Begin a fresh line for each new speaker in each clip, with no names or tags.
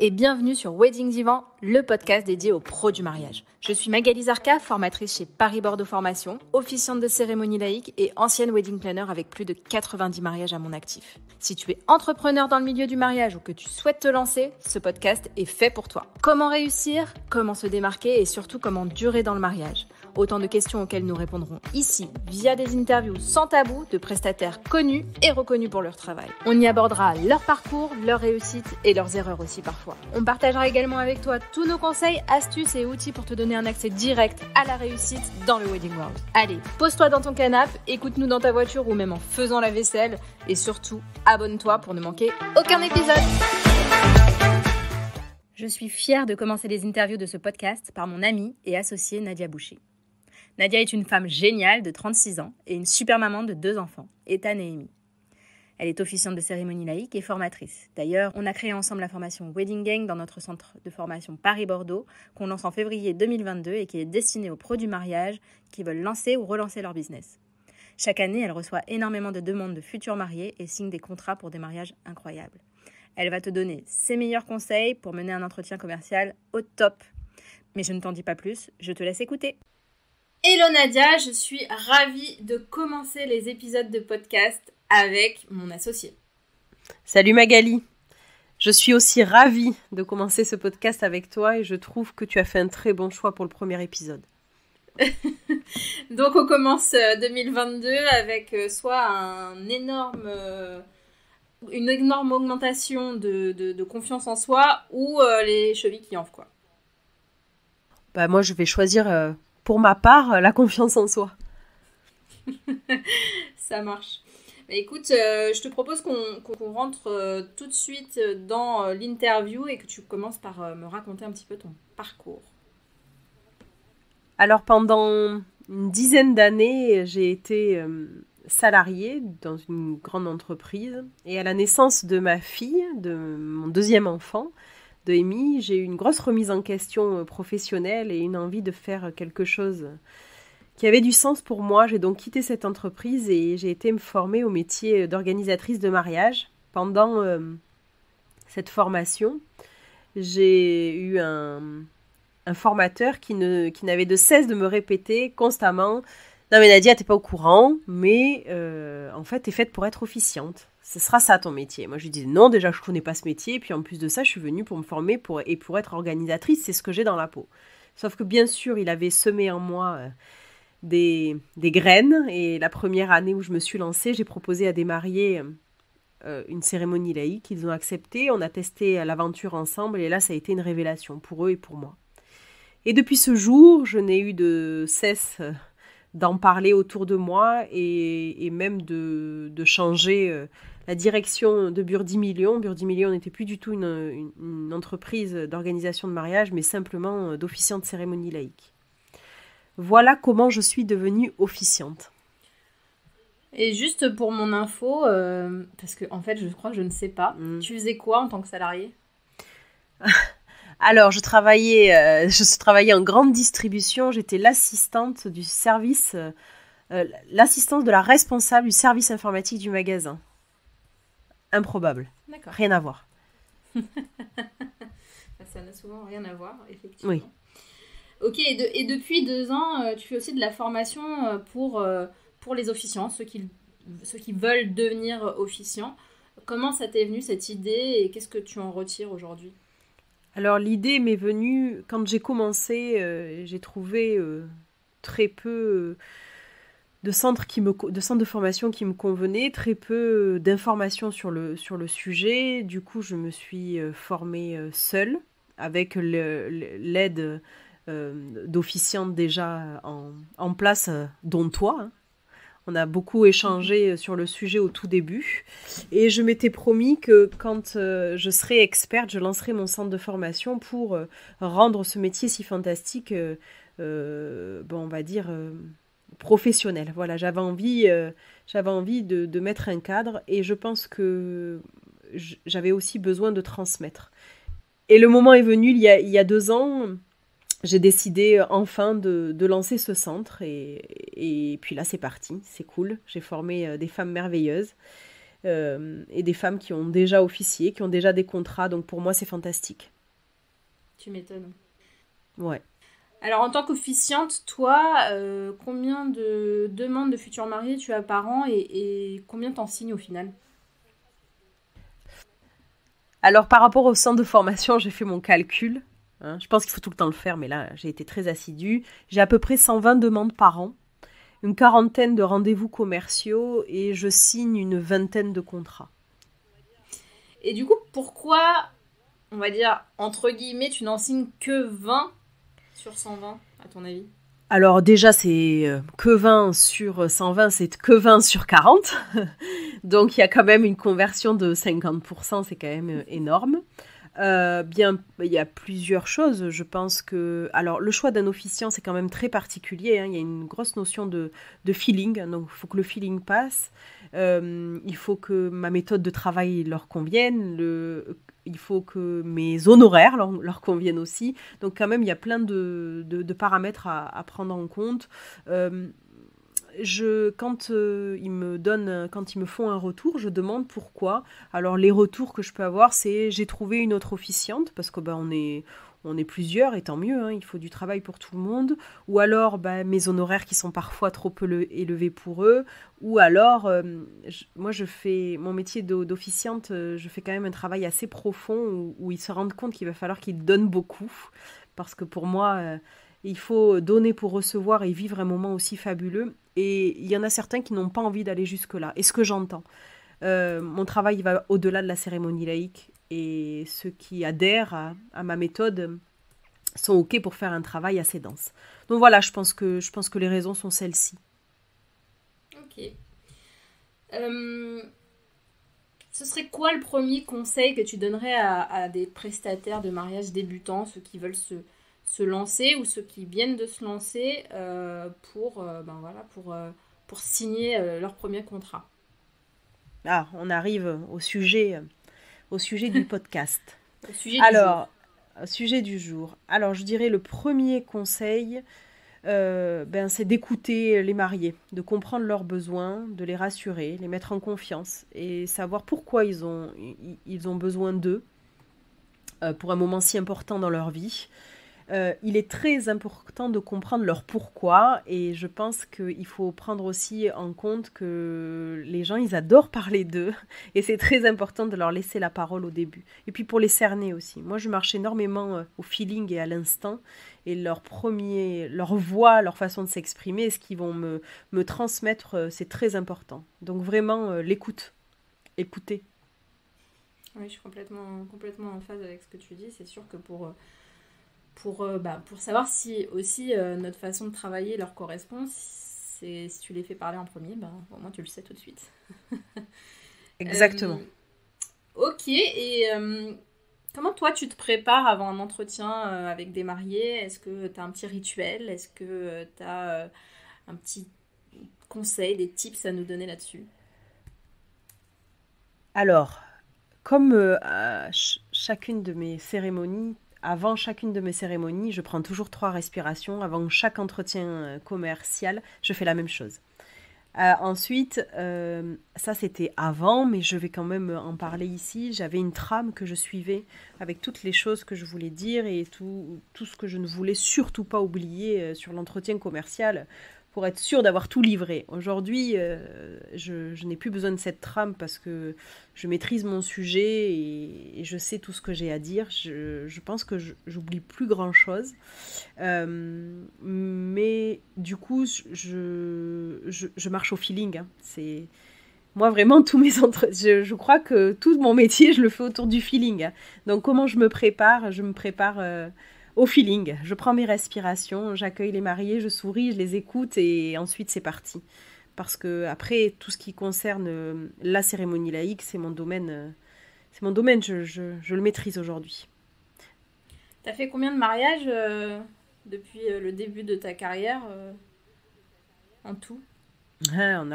et bienvenue sur Wedding Divan, le podcast dédié aux pros du mariage. Je suis Magali Zarka, formatrice chez Paris Bordeaux Formation, officiante de cérémonie laïque et ancienne wedding planner avec plus de 90 mariages à mon actif. Si tu es entrepreneur dans le milieu du mariage ou que tu souhaites te lancer, ce podcast est fait pour toi. Comment réussir, comment se démarquer et surtout comment durer dans le mariage. Autant de questions auxquelles nous répondrons ici via des interviews sans tabou de prestataires connus et reconnus pour leur travail. On y abordera leur parcours, leurs réussites et leurs erreurs aussi parfois. On partagera également avec toi tous nos conseils, astuces et outils pour te donner un accès direct à la réussite dans le Wedding World. Allez, pose-toi dans ton canapé, écoute-nous dans ta voiture ou même en faisant la vaisselle et surtout, abonne-toi pour ne manquer aucun épisode. Je suis fière de commencer les interviews de ce podcast par mon amie et associée Nadia Boucher. Nadia est une femme géniale de 36 ans et une super maman de 2 enfants, Ethan et Amy. Elle est officiante de cérémonie laïque et formatrice. D'ailleurs, on a créé ensemble la formation Wedding Gang dans notre centre de formation Paris-Bordeaux qu'on lance en février 2022 et qui est destinée aux pros du mariage qui veulent lancer ou relancer leur business. Chaque année, elle reçoit énormément de demandes de futurs mariés et signe des contrats pour des mariages incroyables. Elle va te donner ses meilleurs conseils pour mener un entretien commercial au top. Mais je ne t'en dis pas plus, je te laisse écouter. Hello Nadia, je suis ravie de commencer les épisodes de podcast avec mon associé.
Salut Magali, je suis aussi ravie de commencer ce podcast avec toi et je trouve que tu as fait un très bon choix pour le premier épisode.
Donc on commence 2022 avec soit une énorme augmentation de confiance en soi ou les chevilles qui enflent quoi.
Moi je vais choisir pour ma part la confiance en soi.
Ça marche. Écoute, je te propose qu'on rentre tout de suite dans l'interview et que tu commences par me raconter un petit peu ton parcours.
Alors pendant une dizaine d'années, j'ai été salariée dans une grande entreprise et à la naissance de ma fille, de mon deuxième enfant, de Amy, j'ai eu une grosse remise en question professionnelle et une envie de faire quelque chose qui avait du sens pour moi. J'ai donc quitté cette entreprise et j'ai été me former au métier d'organisatrice de mariage. Pendant cette formation, j'ai eu un formateur qui n'avait de cesse de me répéter constamment « Non mais Nadia, t'es pas au courant, mais en fait, t'es faite pour être officiante. Ce sera ça ton métier. » Moi, je lui disais « Non, déjà, je connais pas ce métier. Et puis en plus de ça, je suis venue pour me former pour être organisatrice. C'est ce que j'ai dans la peau. » Sauf que bien sûr, il avait semé en moi des graines. Et la première année où je me suis lancée, j'ai proposé à des mariés une cérémonie laïque. Ils ont accepté. On a testé l'aventure ensemble. Et là, ça a été une révélation pour eux et pour moi. Et depuis ce jour, je n'ai eu de cesse d'en parler autour de moi et même de changer la direction de Burdi Million. Burdi Million n'était plus du tout une entreprise d'organisation de mariage, mais simplement d'officiante de cérémonie laïque. Voilà comment je suis devenue officiante.
Et juste pour mon info, parce que en fait, je crois que je ne sais pas, tu faisais quoi en tant que salariée ?
Alors, je travaillais en grande distribution. J'étais l'assistante du service, l'assistante de la responsable du service informatique du magasin. Improbable.
D'accord.
Rien à voir.
Ça n'a souvent rien à voir, effectivement.
Oui.
Ok, et depuis 2 ans, tu fais aussi de la formation pour les officiants, ceux qui veulent devenir officiants. Comment ça t'est venu cette idée et qu'est-ce que tu en retires aujourd'hui ?
Alors l'idée m'est venue quand j'ai commencé, j'ai trouvé très peu de centres de formation qui me convenaient, très peu d'informations sur le sujet. Du coup, je me suis formée seule avec l'aide d'officiantes déjà en place, dont toi. Hein. On a beaucoup échangé sur le sujet au tout début. Et je m'étais promis que quand je serai experte, je lancerai mon centre de formation pour rendre ce métier si fantastique, on va dire, professionnel. Voilà, j'avais envie de mettre un cadre et je pense que j'avais aussi besoin de transmettre. Et le moment est venu, il y a 2 ans, j'ai décidé enfin de lancer ce centre et puis là c'est parti, c'est cool. J'ai formé des femmes merveilleuses et des femmes qui ont déjà officié, qui ont déjà des contrats. Donc pour moi, c'est fantastique.
Tu m'étonnes.
Ouais.
Alors, en tant qu'officiante, toi, combien de demandes de futurs mariés tu as par an et combien t'en signes au final?
Alors par rapport au centre de formation, j'ai fait mon calcul. Hein. Je pense qu'il faut tout le temps le faire, mais là, j'ai été très assidue. J'ai à peu près 120 demandes par an, une quarantaine de rendez-vous commerciaux et je signe une vingtaine de contrats.
Et du coup, pourquoi, on va dire, entre guillemets, tu n'en signes que 20 sur 120, à ton avis?
Alors déjà, c'est que 20 sur 120, c'est que 20 sur 40. Donc il y a quand même une conversion de 50%, c'est quand même énorme. Bien, il y a plusieurs choses. Je pense que, alors, le choix d'un officiant, c'est quand même très particulier. Hein. Il y a une grosse notion de feeling. Donc, il faut que le feeling passe. Il faut que ma méthode de travail leur convienne. Il faut que mes honoraires leur conviennent aussi. Donc, quand même, il y a plein de paramètres à prendre en compte. Euh, quand quand ils me font un retour, je demande pourquoi. Alors les retours que je peux avoir, c'est j'ai trouvé une autre officiante parce que on est plusieurs et tant mieux. Hein, il faut du travail pour tout le monde. Ou alors mes honoraires qui sont parfois trop élevés pour eux. Ou alors moi je fais mon métier d'officiante, je fais quand même un travail assez profond où ils se rendent compte qu'il va falloir qu'ils donnent beaucoup parce que pour moi il faut donner pour recevoir et vivre un moment aussi fabuleux. Et il y en a certains qui n'ont pas envie d'aller jusque-là. Et ce que j'entends, mon travail va au-delà de la cérémonie laïque. Et ceux qui adhèrent à ma méthode sont OK pour faire un travail assez dense. Donc voilà, je pense que les raisons sont celles-ci.
Ok. Euh, Ce serait quoi le premier conseil que tu donnerais à des prestataires de mariage débutants, ceux qui veulent se lancer ou ceux qui viennent de se lancer pour signer leur premier contrat?
Ah, on arrive au sujet du podcast.
Au sujet du jour.
Alors, au sujet du jour. Alors, je dirais le premier conseil, c'est d'écouter les mariés, de comprendre leurs besoins, de les rassurer, les mettre en confiance et savoir pourquoi ils ont besoin d'eux pour un moment si important dans leur vie. Il est très important de comprendre leur pourquoi et je pense qu'il faut prendre aussi en compte que les gens, ils adorent parler d'eux et c'est très important de leur laisser la parole au début. Et puis pour les cerner aussi. Moi, je marche énormément au feeling et à l'instinct et leur voix, leur façon de s'exprimer, ce qu'ils vont me transmettre, c'est très important. Donc vraiment, l'écoute. Écouter.
Oui, je suis complètement en phase avec ce que tu dis. C'est sûr que pour savoir si aussi notre façon de travailler leur correspond, si tu les fais parler en premier, au moins tu le sais tout de suite.
Exactement.
Ok, et comment toi tu te prépares avant un entretien avec des mariés? Est-ce que tu as un petit rituel? Est-ce que tu as un petit conseil, des tips à nous donner là-dessus?
Alors, comme à chacune de mes cérémonies, avant chacune de mes cérémonies, je prends toujours 3 respirations. Avant chaque entretien commercial, je fais la même chose. Ensuite, ça c'était avant, mais je vais quand même en parler ici. J'avais une trame que je suivais avec toutes les choses que je voulais dire et tout ce que je ne voulais surtout pas oublier sur l'entretien commercial pour être sûr d'avoir tout livré. Aujourd'hui, je n'ai plus besoin de cette trame parce que je maîtrise mon sujet et je sais tout ce que j'ai à dire. Je pense que j'oublie plus grand-chose. Mais du coup, je marche au feeling. Hein. C'est moi vraiment tous mes je crois que tout mon métier, je le fais autour du feeling. Hein. Donc comment je me prépare? Je me prépare au feeling. Je prends mes respirations, j'accueille les mariés, je souris, je les écoute et ensuite c'est parti. Parce que après tout ce qui concerne la cérémonie laïque, c'est mon domaine. C'est mon domaine. Je le maîtrise aujourd'hui.
T'as fait combien de mariages depuis le début de ta carrière en tout?
Ah, on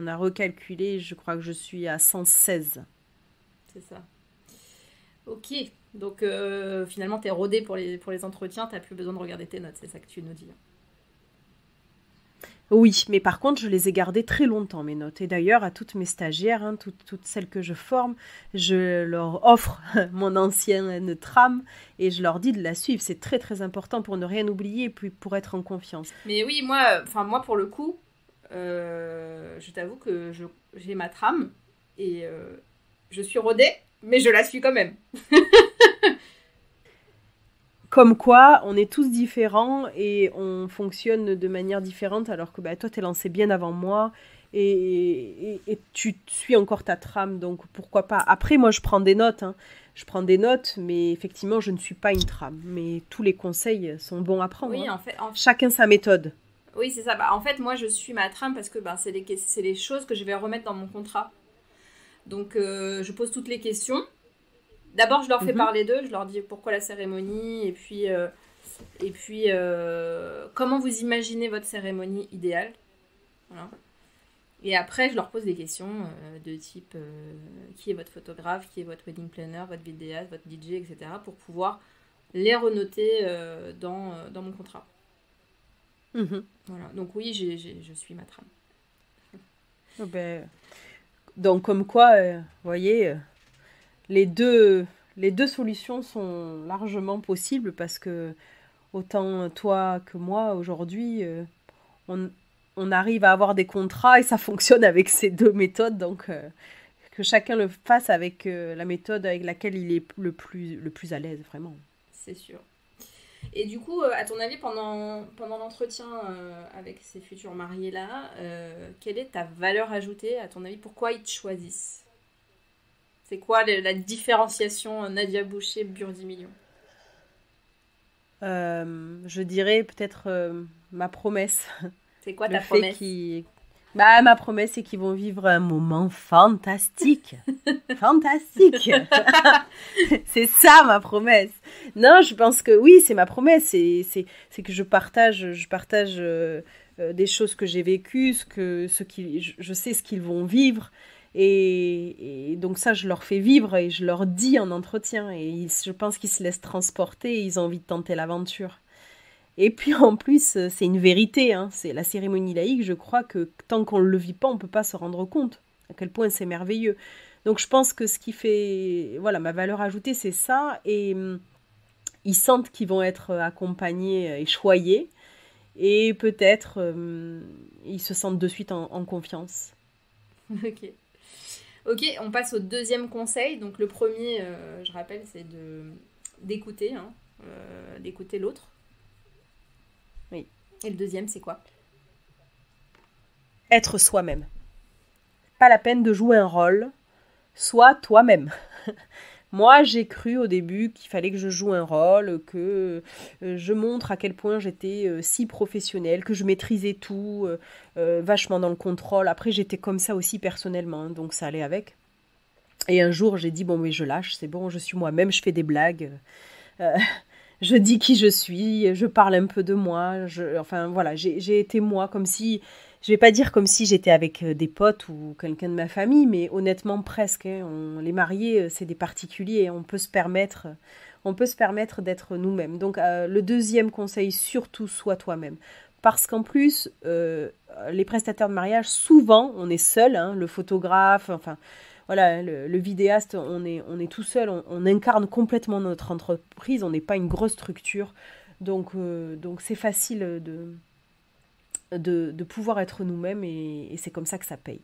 a recalculé, je crois que je suis à 116.
C'est ça. Ok, donc finalement t'es rodé pour les entretiens, t'as plus besoin de regarder tes notes, c'est ça que tu nous dis.
Oui, mais par contre, je les ai gardées très longtemps, mes notes. Et d'ailleurs, à toutes mes stagiaires, hein, toutes celles que je forme, je leur offre mon ancienne trame et je leur dis de la suivre. C'est très, très important pour ne rien oublier et puis pour être en confiance.
Mais oui, moi pour le coup, je t'avoue que j'ai ma trame et je suis rodée, mais je la suis quand même.
Comme quoi, on est tous différents et on fonctionne de manière différente, alors que bah, toi, t'es lancé bien avant moi et tu suis encore ta trame, donc pourquoi pas. Après, moi, je prends des notes, hein. Je prends des notes, mais effectivement, je ne suis pas une trame. Mais tous les conseils sont bons à prendre.
Oui,
Hein.
en fait,
Chacun sa méthode.
oui, c'est ça. Bah, en fait, moi, je suis ma trame parce que c'est les choses que je vais remettre dans mon contrat. Donc, je pose toutes les questions. D'abord, je leur fais
Mhm.
parler d'eux. Je leur dis pourquoi la cérémonie et puis comment vous imaginez votre cérémonie idéale. Voilà. Et après, je leur pose des questions de type qui est votre photographe, qui est votre wedding planner, votre vidéaste, votre DJ, etc. pour pouvoir les renoter dans mon contrat.
Mhm.
Voilà. Donc oui, je suis ma trame.
Oh ben, donc, comme quoi, vous voyez, les deux, les deux solutions sont largement possibles parce que autant toi que moi, aujourd'hui, on, on arrive à avoir des contrats et ça fonctionne avec ces deux méthodes. Donc, que chacun le fasse avec la méthode avec laquelle il est le plus à l'aise, vraiment.
C'est sûr. Et du coup, à ton avis, pendant l'entretien avec ces futurs mariés-là, quelle est ta valeur ajoutée, à ton avis? Pourquoi ils te choisissent? C'est quoi la différenciation Nadia Boucher, Burdi Million?
Je dirais peut-être ma promesse.
C'est quoi
Le
ta
fait
promesse?
qu'ils... Bah, ma promesse, c'est qu'ils vont vivre un moment fantastique. Fantastique. C'est ça ma promesse. Non, je pense que oui, c'est ma promesse. C'est que je partage des choses que j'ai vécues, je sais ce qu'ils vont vivre. Et donc ça, je leur fais vivre et je leur dis en entretien. Et je pense qu'ils se laissent transporter et ils ont envie de tenter l'aventure. Et puis en plus, c'est une vérité, hein. C'est la cérémonie laïque, je crois que tant qu'on ne le vit pas, on ne peut pas se rendre compte à quel point c'est merveilleux. Donc je pense que ce qui fait, voilà, ma valeur ajoutée, c'est ça. Et ils sentent qu'ils vont être accompagnés et choyés. Et peut-être ils se sentent de suite en confiance.
Ok. Ok, on passe au deuxième conseil. Donc le premier, je rappelle, c'est d'écouter, hein, d'écouter l'autre.
Oui.
Et le deuxième, c'est quoi?
Être soi-même. Pas la peine de jouer un rôle. Sois toi-même. Moi, j'ai cru au début qu'il fallait que je joue un rôle, que je montre à quel point j'étais si professionnelle, que je maîtrisais tout, vachement dans le contrôle. Après, j'étais comme ça aussi personnellement, hein, donc ça allait avec. Et un jour, j'ai dit, bon, mais je lâche, c'est bon, je suis moi-même, je fais des blagues, euh, je dis qui je suis, je parle un peu de moi, enfin voilà, j'ai été moi, comme si, je vais pas dire comme si j'étais avec des potes ou quelqu'un de ma famille, mais honnêtement presque. Hein, les mariés, c'est des particuliers, on peut se permettre d'être nous-mêmes. Donc le deuxième conseil, surtout sois toi-même. Parce qu'en plus, les prestataires de mariage, souvent, on est seul, hein, le photographe, enfin, voilà, le vidéaste, on est tout seul, on incarne complètement notre entreprise, on n'est pas une grosse structure, donc c'est facile de pouvoir être nous-mêmes et c'est comme ça que ça paye.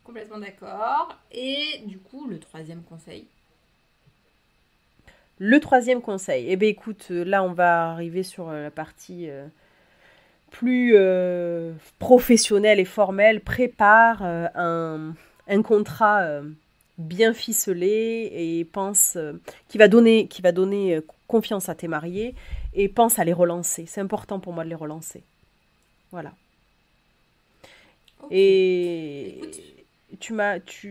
Complètement d'accord. Et du coup, le troisième conseil.
Le troisième conseil, eh bien écoute, là on va arriver sur la partie plus professionnelle et formelle, prépare un contrat bien ficelé et pense qui va donner confiance à tes mariés et pense à les relancer. C'est important pour moi de les relancer. Voilà.
Ok. Écoute,
Et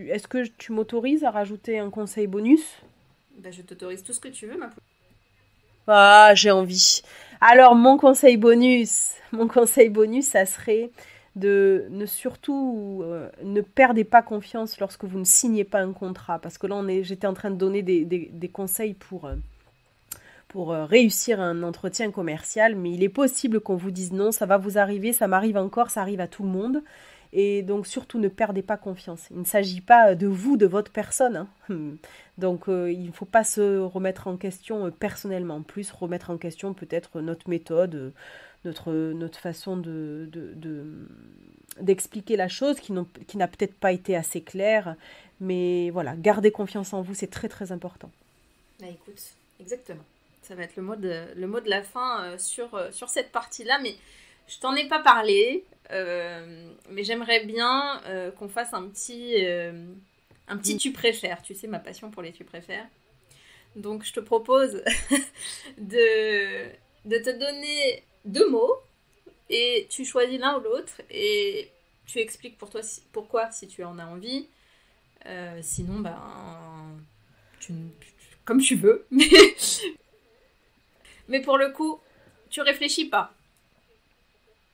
est-ce que tu m'autorises à rajouter un conseil bonus?
bah, je t'autorise tout ce que tu veux, ma poule.
Ah, j'ai envie. Alors, mon conseil bonus, ça serait de ne surtout ne perdez pas confiance lorsque vous ne signez pas un contrat. Parce que là, j'étais en train de donner des conseils réussir un entretien commercial, mais il est possible qu'on vous dise non, ça va vous arriver, ça m'arrive encore, ça arrive à tout le monde. Et donc surtout ne perdez pas confiance. Il ne s'agit pas de vous, de votre personne. Donc il ne faut pas se remettre en question personnellement, plus remettre en question peut-être notre méthode, notre façon d'expliquer la chose qui n'a peut-être pas été assez claire. Mais voilà, gardez confiance en vous, c'est très très important.
Bah écoute, exactement. Ça va être le mot de la fin sur cette partie-là, mais je t'en ai pas parlé, mais j'aimerais bien qu'on fasse un petit tu préfères. Tu sais, ma passion pour les tu préfères. Donc, je te propose de te donner 2 mots et tu choisis l'un ou l'autre et tu expliques pourquoi si tu en as envie. Sinon, comme tu veux. Mais pour le coup, tu réfléchis pas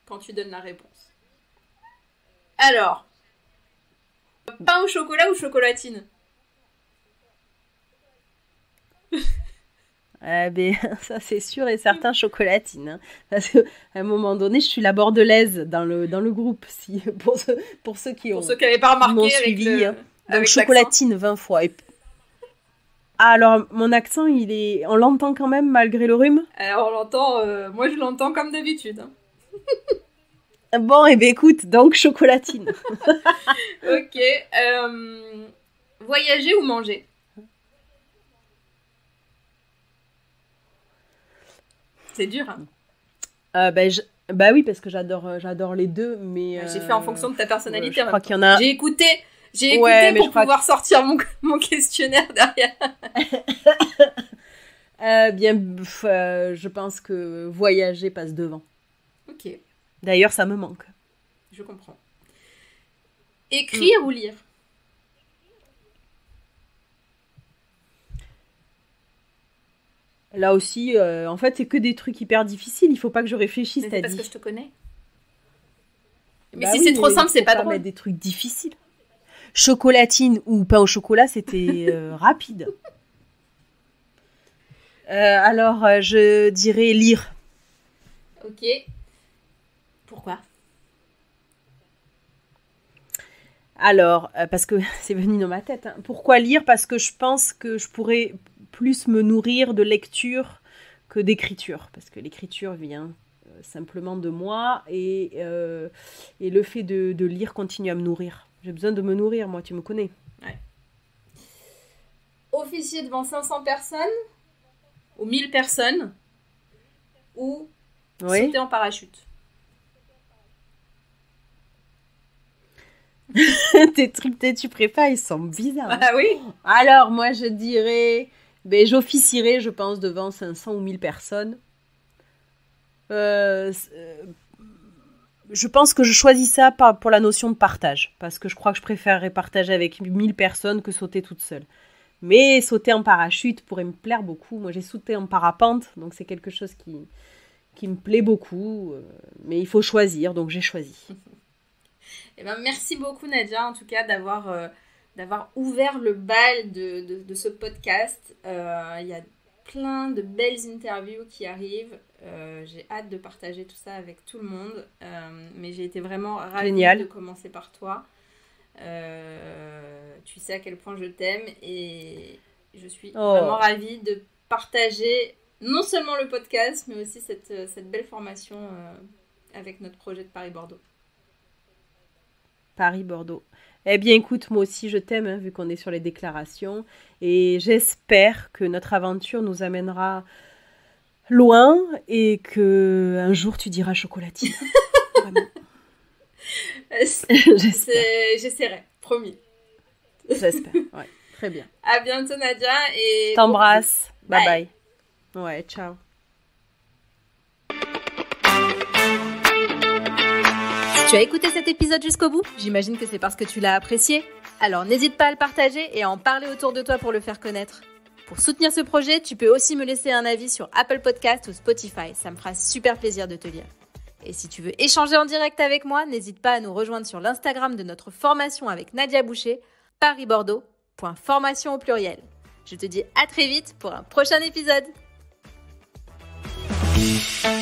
quand tu donnes la réponse. Alors, pain au chocolat ou chocolatine?
Ça c'est sûr et certain, chocolatine. Hein. Parce qu'à un moment donné, je suis la bordelaise dans le groupe. Pour ceux qui
n'avaient pas remarqué
suivi. Donc chocolatine 20 fois. Alors, mon accent, on l'entend quand même malgré le rhume?
Alors, on l'entend, moi je l'entends comme d'habitude. Hein.
Bon, écoute, donc chocolatine.
Ok. Voyager ou manger? C'est dur, hein?
Bah oui, parce que j'adore les deux, mais...
J'ai fait en fonction de ta personnalité.
Je crois qu'il y en a...
J'ai écouté pour pouvoir sortir mon questionnaire derrière.
Je pense que voyager passe devant.
Ok.
D'ailleurs, ça me manque.
Je comprends. Écrire ou lire?
Là aussi, en fait, c'est que des trucs hyper difficiles. Il faut pas que je réfléchisse.
Mais c'est parce que je te connais. Mais
bah
si
oui,
c'est trop simple, c'est pas drôle.
Mettre des trucs difficiles. Chocolatine ou pain au chocolat, c'était rapide. Alors, je dirais lire.
Ok. Pourquoi?
Alors, parce que c'est venu dans ma tête. Hein. Pourquoi lire? Parce que je pense que je pourrais plus me nourrir de lecture que d'écriture. Parce que l'écriture vient simplement de moi et le fait de lire continue à me nourrir. J'ai besoin de me nourrir, moi, tu me connais.
Ouais. Officier devant 500 personnes ou 1000 personnes ou sauter en parachute?
Tes trucs tu préfères, ils sont bizarres.
Ah oui.
Alors, moi, je dirais... j'officierais, je pense, devant 500 ou 1000 personnes. Je pense que je choisis ça pour la notion de partage. Parce que je crois que je préférerais partager avec 1000 personnes que sauter toute seule. Mais sauter en parachute pourrait me plaire beaucoup. Moi, j'ai sauté en parapente, donc c'est quelque chose qui me plaît beaucoup. Mais il faut choisir, donc j'ai choisi.
Eh ben, merci beaucoup Nadia, en tout cas, d'avoir ouvert le bal de ce podcast. Il y a plein de belles interviews qui arrivent. J'ai hâte de partager tout ça avec tout le monde. Mais j'ai été vraiment ravie de commencer par toi. Tu sais à quel point je t'aime et je suis vraiment ravie de partager non seulement le podcast, mais aussi cette belle formation avec notre projet de Paris-Bordeaux.
Paris-Bordeaux. Eh bien, écoute, moi aussi, je t'aime, hein, vu qu'on est sur les déclarations. Et j'espère que notre aventure nous amènera loin et qu'un jour, tu diras chocolatine. Vraiment.
J'essaierai, promis.
J'espère, ouais. Très bien.
À bientôt, Nadia. Et
t'embrasse. Bye bye. Ouais, ciao.
Tu as écouté cet épisode jusqu'au bout? J'imagine que c'est parce que tu l'as apprécié. Alors n'hésite pas à le partager et à en parler autour de toi pour le faire connaître. Pour soutenir ce projet, tu peux aussi me laisser un avis sur Apple Podcast ou Spotify. Ça me fera super plaisir de te lire. Et si tu veux échanger en direct avec moi, n'hésite pas à nous rejoindre sur l'Instagram de notre formation avec Nadia Boucher, parisbordeaux.formation au pluriel. Je te dis à très vite pour un prochain épisode.
Salut.